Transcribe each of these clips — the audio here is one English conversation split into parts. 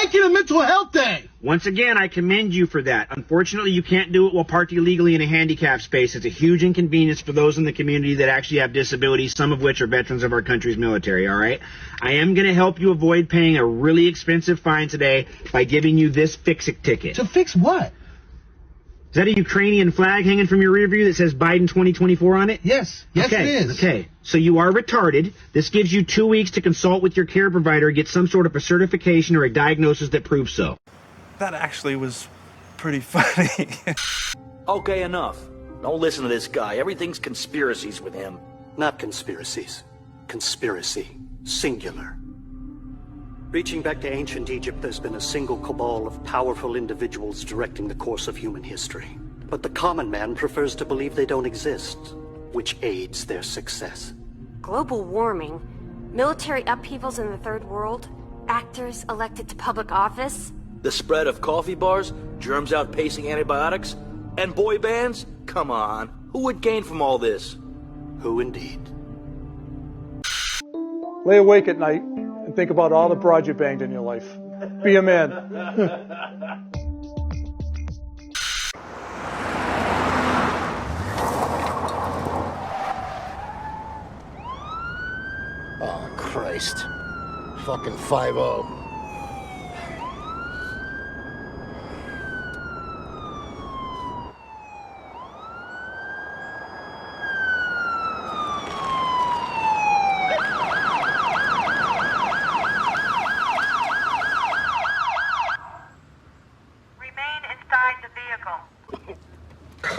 making a mental health day. Once again, I commend you for that. Unfortunately, you can't do it while parked illegally in a handicap space. It's a huge inconvenience for those in the community that actually have disabilities, some of which are veterans of our country's military, all right? I am going to help you avoid paying a really expensive fine today by giving you this fix-it ticket. To fix what? Is that a Ukrainian flag hanging from your rear view that says Biden 2024 on it? Yes. Yes, okay. it is. Okay. So you are retarded. This gives you 2 weeks to consult with your care provider, get some sort of a certification or a diagnosis that proves so. That actually was pretty funny. Okay, enough. Don't listen to this guy. Everything's conspiracies with him. Not conspiracies. Conspiracy. Singular. Reaching back to ancient Egypt, there's been a single cabal of powerful individuals directing the course of human history. But the common man prefers to believe they don't exist, which aids their success. Global warming, military upheavals in the third world, actors elected to public office. The spread of coffee bars, germs outpacing antibiotics, and boy bands? Come on. Who would gain from all this? Who indeed? Lay awake at night and think about all the broads you banged in your life. Be a man. Oh, Christ. Fucking 5-0.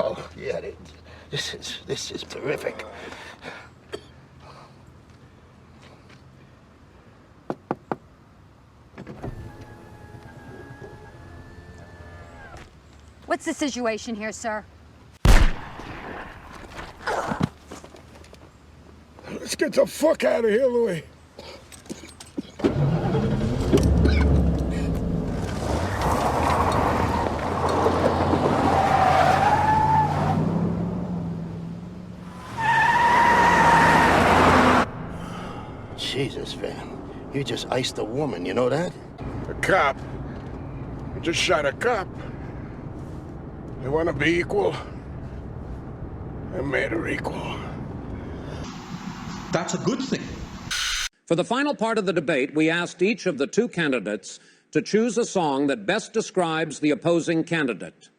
Oh, yeah, this is terrific. What's the situation here, sir? Let's get the fuck out of here, Louis. Jesus, Van, you just iced a woman, you know that? A cop. You just shot a cop. They want to be equal. They made her equal. That's a good thing. For the final part of the debate, we asked each of the two candidates to choose a song that best describes the opposing candidate.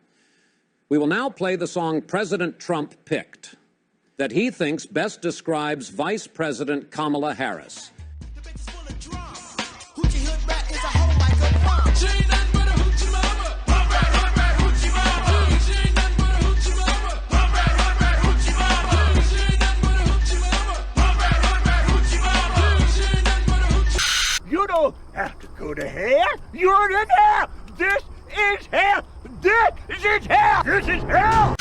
We will now play the song President Trump picked, that he thinks best describes Vice President Kamala Harris. You don't have to go to hell. You're in hell. This is hell. This is hell. This is hell.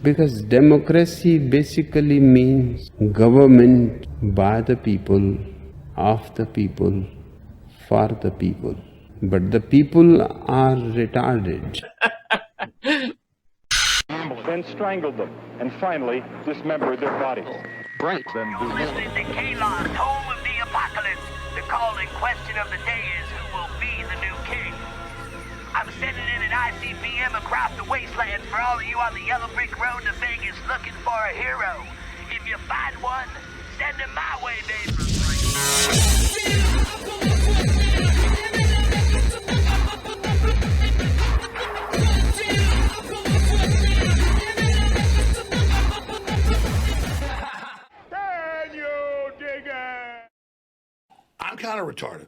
Because democracy basically means government by the people, of the people, for the people. But the people are retarded. Then strangled them, and finally dismembered their bodies. Right. You're listening to Kalon's Home of the Apocalypse. The calling question of the day is who will be the new king? I'm sending in an ICBM across the wasteland for all of you on the yellow brick road to Vegas looking for a hero. If you find one, send him my way, baby. I'm kind of retarded.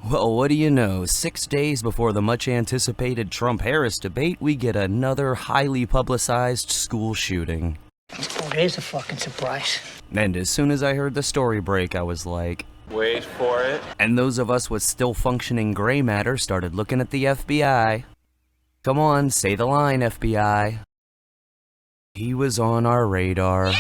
Well, what do you know? 6 days before the much-anticipated Trump-Harris debate, we get another highly publicized school shooting. Oh, there's a fucking surprise. And as soon as I heard the story break, I was like, wait for it. And those of us with still functioning gray matter started looking at the FBI. Come on, say the line, FBI. He was on our radar.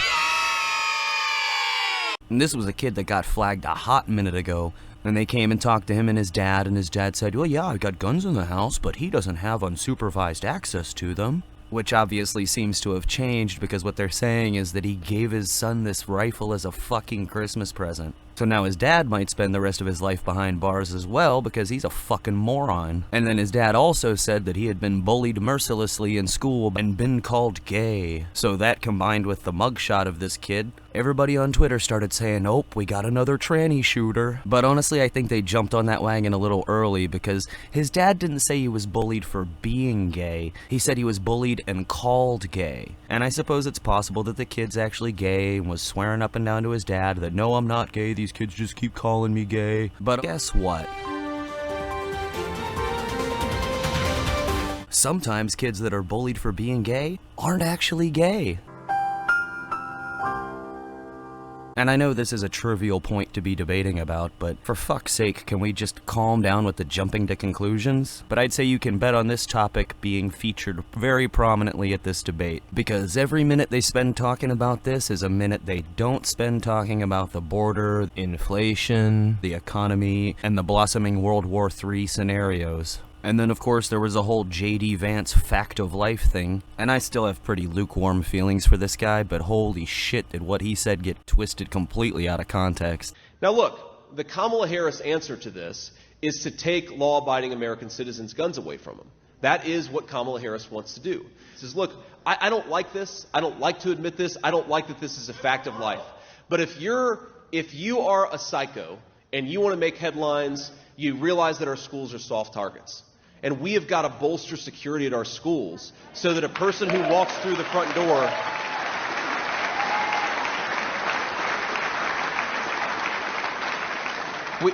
And this was a kid that got flagged a hot minute ago. And they came and talked to him and his dad said, well, yeah, I got guns in the house, but he doesn't have unsupervised access to them. Which obviously seems to have changed because what they're saying is that he gave his son this rifle as a fucking Christmas present. So now his dad might spend the rest of his life behind bars as well because he's a fucking moron. And then his dad also said that he had been bullied mercilessly in school and been called gay. So that combined with the mugshot of this kid, everybody on Twitter started saying, "Oh, we got another tranny shooter." But honestly, I think they jumped on that wagon a little early because his dad didn't say he was bullied for being gay. He said he was bullied and called gay. And I suppose it's possible that the kid's actually gay and was swearing up and down to his dad that, "No, I'm not gay, these kids just keep calling me gay." But guess what? Sometimes kids that are bullied for being gay aren't actually gay. And I know this is a trivial point to be debating about, but for fuck's sake, can we just calm down with the jumping to conclusions? But I'd say you can bet on this topic being featured very prominently at this debate, because every minute they spend talking about this is a minute they don't spend talking about the border, inflation, the economy, and the blossoming World War III scenarios. And then, of course, there was a whole J.D. Vance fact of life thing, and I still have pretty lukewarm feelings for this guy, but holy shit did what he said get twisted completely out of context. Now look, the Kamala Harris answer to this is to take law-abiding American citizens' guns away from them. That is what Kamala Harris wants to do. She says, look, I don't like this, I don't like to admit this, I don't like that this is a fact of life. But if you are a psycho and you want to make headlines, you realize that our schools are soft targets. And we have got to bolster security at our schools so that a person who walks through the front door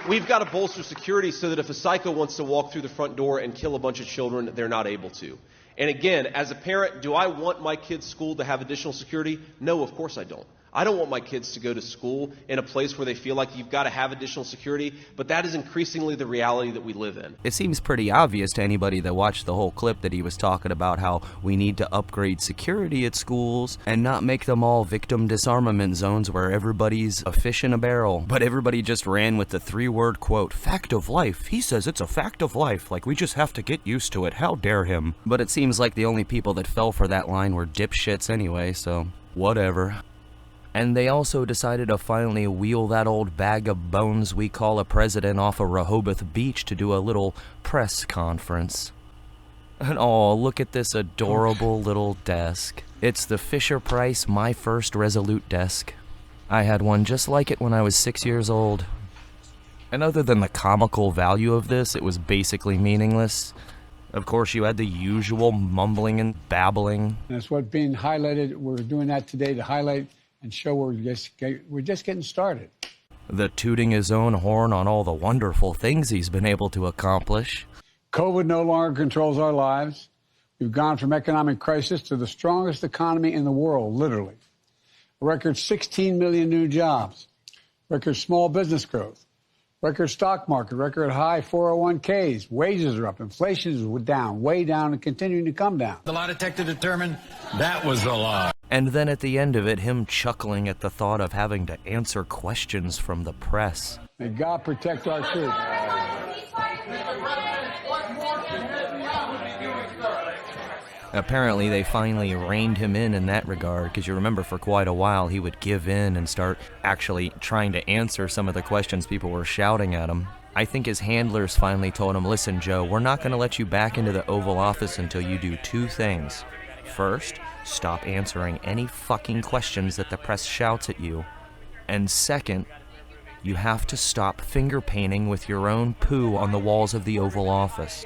we've got to bolster security so that if a psycho wants to walk through the front door and kill a bunch of children, they're not able to. And again, as a parent, do I want my kids' school to have additional security? No, of course I don't. I don't want my kids to go to school in a place where they feel like you've got to have additional security, but that is increasingly the reality that we live in. It seems pretty obvious to anybody that watched the whole clip that he was talking about how we need to upgrade security at schools and not make them all victim disarmament zones where everybody's a fish in a barrel. But everybody just ran with the three-word quote, "fact of life." He says it's a fact of life, like we just have to get used to it. How dare him? But it seems like the only people that fell for that line were dipshits anyway, so whatever. And they also decided to finally wheel that old bag of bones we call a president off of Rehoboth Beach to do a little press conference. And oh, look at this adorable little desk. It's the Fisher-Price My First Resolute desk. I had one just like it when I was 6 years old. And other than the comical value of this, it was basically meaningless. Of course, you had the usual mumbling and babbling. That's what's being highlighted. We're doing that today to highlight and show we're just getting started. The tooting his own horn on all the wonderful things he's been able to accomplish. COVID no longer controls our lives. We've gone from economic crisis to the strongest economy in the world, literally. A record 16 million new jobs, record small business growth, record stock market, record high 401ks, wages are up, inflation is down, way down, and continuing to come down. The lie detector determined that was a lie. And then at the end of it, him chuckling at the thought of having to answer questions from the press. May God protect our troops. Apparently, they finally reined him in that regard, because you remember for quite a while he would give in and start actually trying to answer some of the questions people were shouting at him. I think his handlers finally told him, "Listen, Joe, we're not going to let you back into the Oval Office until you do two things. First, stop answering any fucking questions that the press shouts at you. And second, you have to stop finger painting with your own poo on the walls of the Oval Office."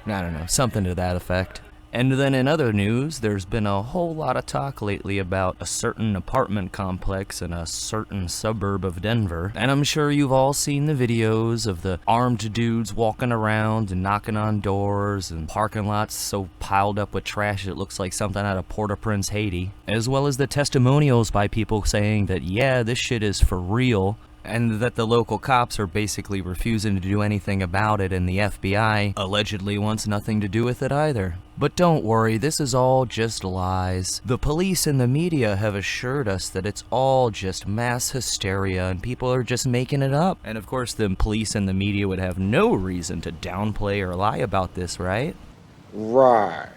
I don't know, something to that effect. And then in other news, there's been a whole lot of talk lately about a certain apartment complex in a certain suburb of Denver. And I'm sure you've all seen the videos of the armed dudes walking around and knocking on doors and parking lots so piled up with trash it looks like something out of Port-au-Prince, Haiti. As well as the testimonials by people saying that, yeah, this shit is for real. And that the local cops are basically refusing to do anything about it, and the FBI allegedly wants nothing to do with it either. But don't worry, this is all just lies. The police and the media have assured us that it's all just mass hysteria and people are just making it up. And of course the police and the media would have no reason to downplay or lie about this, right? Right.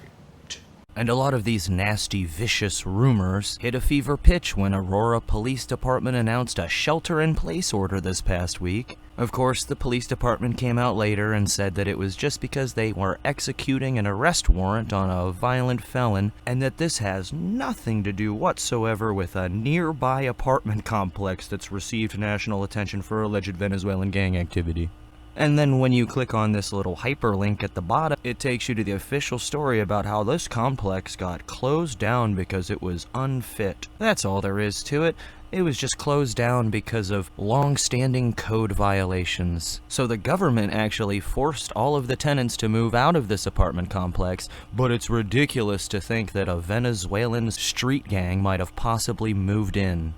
And a lot of these nasty, vicious rumors hit a fever pitch when Aurora Police Department announced a shelter-in-place order this past week. Of course, the police department came out later and said that it was just because they were executing an arrest warrant on a violent felon, and that this has nothing to do whatsoever with a nearby apartment complex that's received national attention for alleged Venezuelan gang activity. And then when you click on this little hyperlink at the bottom, it takes you to the official story about how this complex got closed down because it was unfit. That's all there is to it. It was just closed down because of long-standing code violations. So the government actually forced all of the tenants to move out of this apartment complex, but it's ridiculous to think that a Venezuelan street gang might have possibly moved in.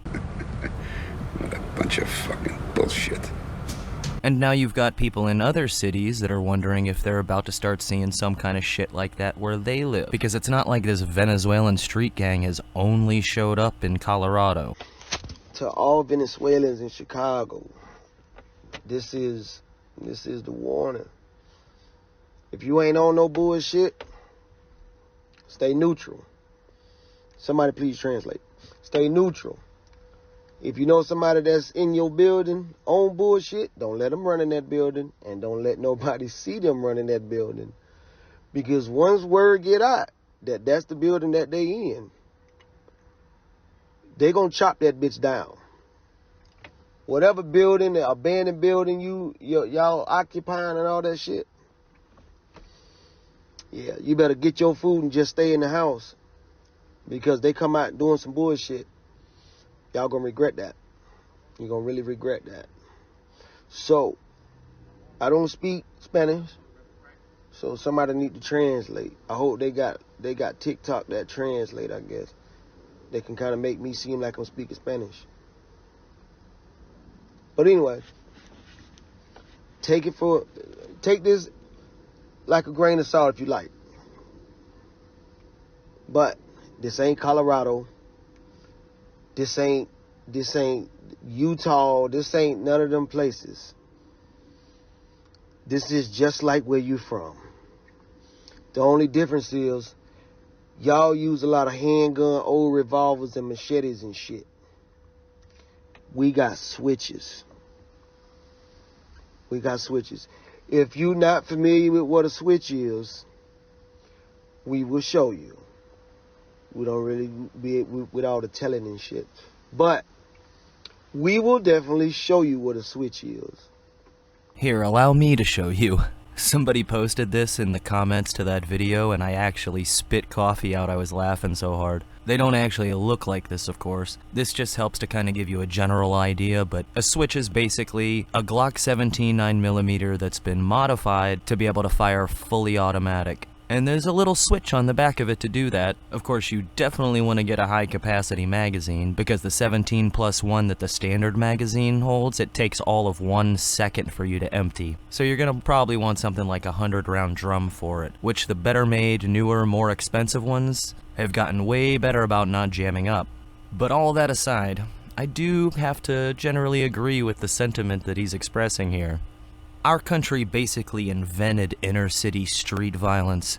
What a bunch of fucking bullshit. And now you've got people in other cities that are wondering if they're about to start seeing some kind of shit like that where they live. Because it's not like this Venezuelan street gang has only showed up in Colorado. To all Venezuelans in Chicago, this is the warning. If you ain't on no bullshit, stay neutral. Somebody please translate. Stay neutral. If you know somebody that's in your building on bullshit, don't let them run in that building, and don't let nobody see them run in that building. Because once word get out that that's the building that they in, they gonna chop that bitch down. Whatever building, the abandoned building y'all occupying and all that shit, yeah, you better get your food and just stay in the house. Because they come out doing some bullshit. Y'all gonna regret that. You're gonna really regret that. So, I don't speak Spanish, so somebody need to translate. I hope they got TikTok that translate, I guess. They can kind of make me seem like I'm speaking Spanish. But anyway, take this like a grain of salt if you like. But this ain't Colorado. This ain't Utah. This ain't none of them places. This is just like where you from. The only difference is y'all use a lot of handgun, old revolvers, and machetes and shit. We got switches. We got switches. If you're not familiar with what a switch is, we will show you. We don't really be with all the telling and shit. But we will definitely show you what a switch is. Here, allow me to show you. Somebody posted this in the comments to that video, and I actually spit coffee out. I was laughing so hard. They don't actually look like this, of course. This just helps to kind of give you a general idea, but a switch is basically a Glock 17 9mm that's been modified to be able to fire fully automatic. And there's a little switch on the back of it to do that. Of course, you definitely want to get a high-capacity magazine, because the 17+1 that the standard magazine holds, it takes all of 1 second for you to empty. So you're going to probably want something like a 100-round drum for it, which the better-made, newer, more expensive ones have gotten way better about not jamming up. But all that aside, I do have to generally agree with the sentiment that he's expressing here. Our country basically invented inner-city street violence,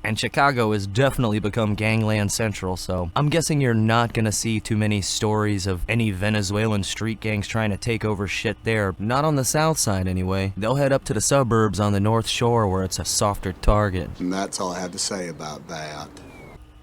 and Chicago has definitely become gangland central, so I'm guessing you're not gonna see too many stories of any Venezuelan street gangs trying to take over shit there. Not on the south side, anyway. They'll head up to the suburbs on the North Shore where it's a softer target. And that's all I have to say about that.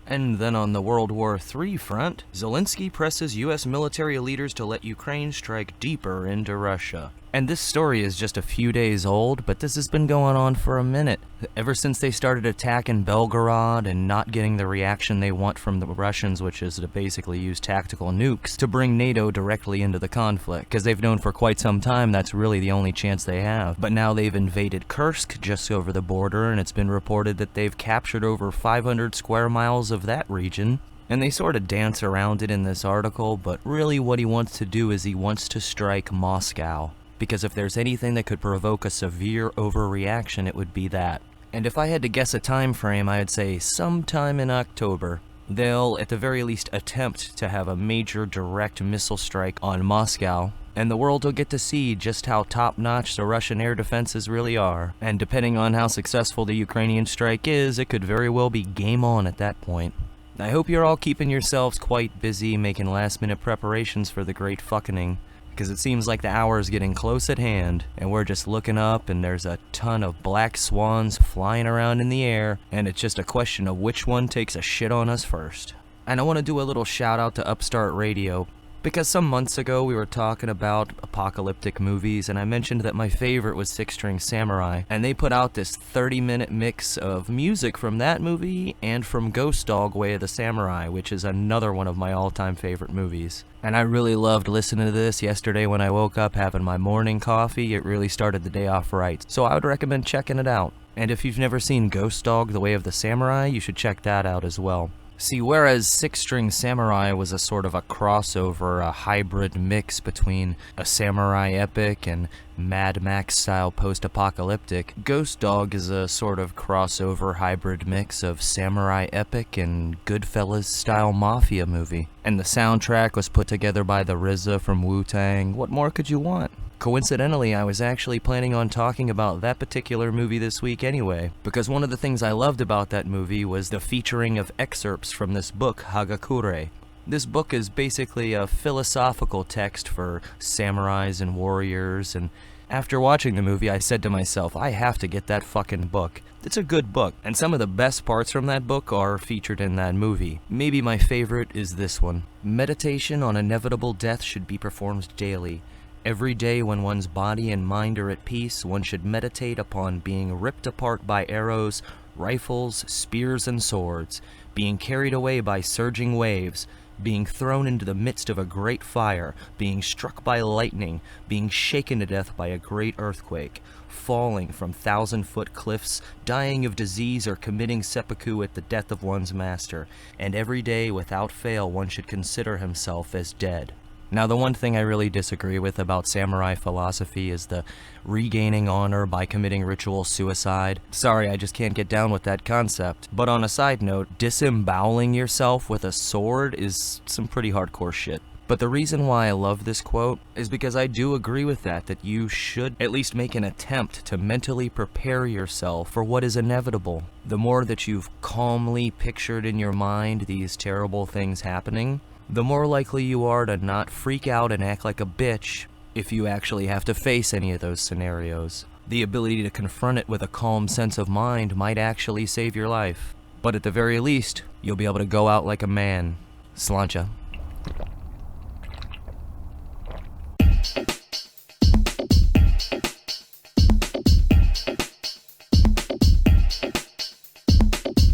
And then on the World War III front, Zelensky presses U.S. military leaders to let Ukraine strike deeper into Russia. And this story is just a few days old, but this has been going on for a minute. Ever since they started attacking Belgorod and not getting the reaction they want from the Russians, which is to basically use tactical nukes to bring NATO directly into the conflict. Because they've known for quite some time that's really the only chance they have. But now they've invaded Kursk just over the border, and it's been reported that they've captured over 500 square miles of that region. And they sort of dance around it in this article, but really what he wants to do is he wants to strike Moscow. Because if there's anything that could provoke a severe overreaction, it would be that. And if I had to guess a time frame, I'd say sometime in October. They'll, at the very least, attempt to have a major direct missile strike on Moscow, and the world will get to see just how top-notch the Russian air defenses really are. And depending on how successful the Ukrainian strike is, it could very well be game on at that point. I hope you're all keeping yourselves quite busy making last-minute preparations for the great fucking, because it seems like the hour is getting close at hand, and we're just looking up and there's a ton of black swans flying around in the air, and it's just a question of which one takes a shit on us first. And I want to do a little shout out to Upstart Radio, because some months ago we were talking about apocalyptic movies, and I mentioned that my favorite was Six String Samurai, and they put out this 30-minute mix of music from that movie and from Ghost Dog Way of the Samurai, which is another one of my all-time favorite movies. And I really loved listening to this yesterday when I woke up having my morning coffee. It really started the day off right, so I would recommend checking it out. And if you've never seen Ghost Dog The Way of the Samurai, you should check that out as well. See, whereas Six String Samurai was a sort of a crossover, a hybrid mix between a samurai epic and Mad Max-style post-apocalyptic, Ghost Dog is a sort of crossover hybrid mix of samurai epic and Goodfellas-style mafia movie. And the soundtrack was put together by the RZA from Wu-Tang. What more could you want? Coincidentally, I was actually planning on talking about that particular movie this week anyway, because one of the things I loved about that movie was the featuring of excerpts from this book, Hagakure. This book is basically a philosophical text for samurais and warriors, and after watching the movie, I said to myself, I have to get that fucking book. It's a good book, and some of the best parts from that book are featured in that movie. Maybe my favorite is this one. Meditation on inevitable death should be performed daily. Every day when one's body and mind are at peace, one should meditate upon being ripped apart by arrows, rifles, spears, and swords, being carried away by surging waves, being thrown into the midst of a great fire, being struck by lightning, being shaken to death by a great earthquake, falling from 1,000-foot cliffs, dying of disease, or committing seppuku at the death of one's master, and every day without fail one should consider himself as dead. Now, the one thing I really disagree with about samurai philosophy is the regaining honor by committing ritual suicide. Sorry, I just can't get down with that concept. But on a side note, disemboweling yourself with a sword is some pretty hardcore shit. But the reason why I love this quote is because I do agree with that you should at least make an attempt to mentally prepare yourself for what is inevitable. The more that you've calmly pictured in your mind these terrible things happening, the more likely you are to not freak out and act like a bitch if you actually have to face any of those scenarios. The ability to confront it with a calm sense of mind might actually save your life. But at the very least, you'll be able to go out like a man. Sláinte.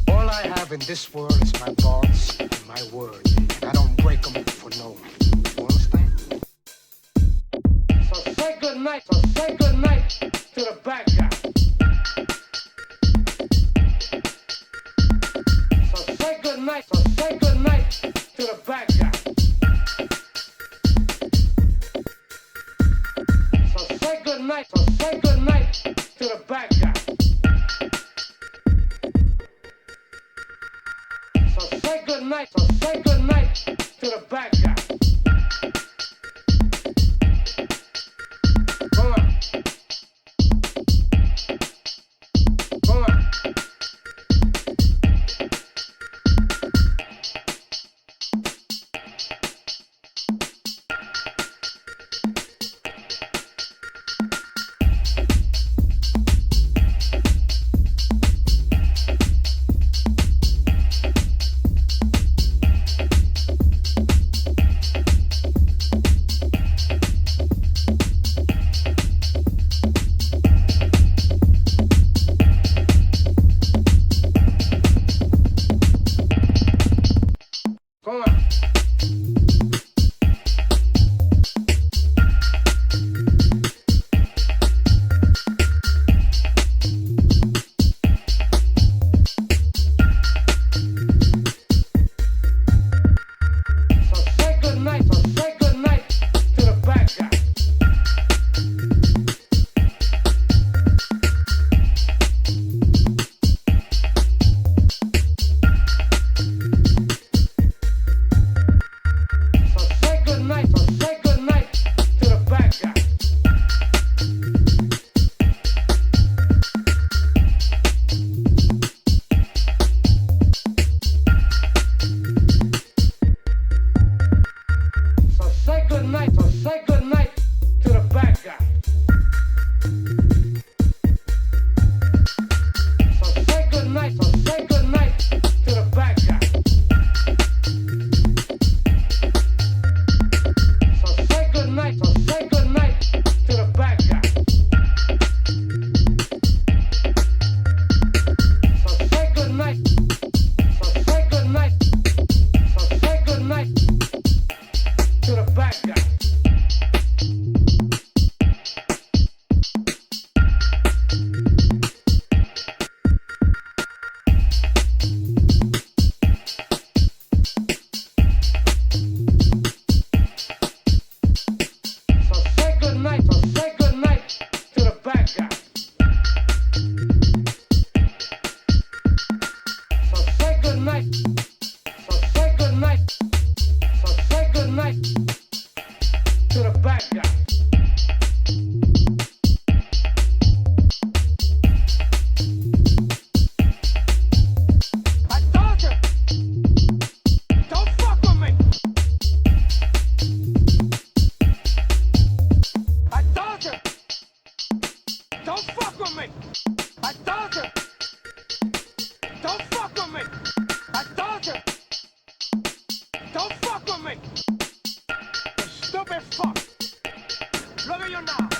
All I have in this world is my thoughts and my word, and I don't break them for no one. You understand? So say good night to the bad guy. So say good night to the bad guy. So say good night to the bad guy. So say good night to the bad guy. Come on. Come on. night. So say good night. So say good night to the bad guy. I told you, don't fuck with me. I told you, don't fuck with me. I told you, don't fuck with me. I told you, don't fuck with me. You stupid fuck. Look at you now.